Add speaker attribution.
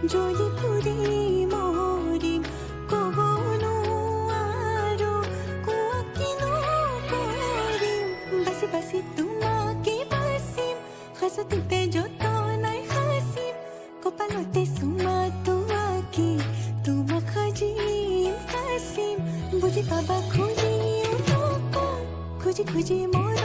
Speaker 1: যদি ফুৰি মৰিম ক'বনো আৰু কোৱা কিনো কৰিম বাচি বাচি তোমাকে বাচিম সাঁচোতে যতনাই সাঁচিম কপালতে চুমাটো আঁকি তোমাক সাজিম কাচিম বুজি পাবা খুজিও নকওঁ খুজি খুজি মই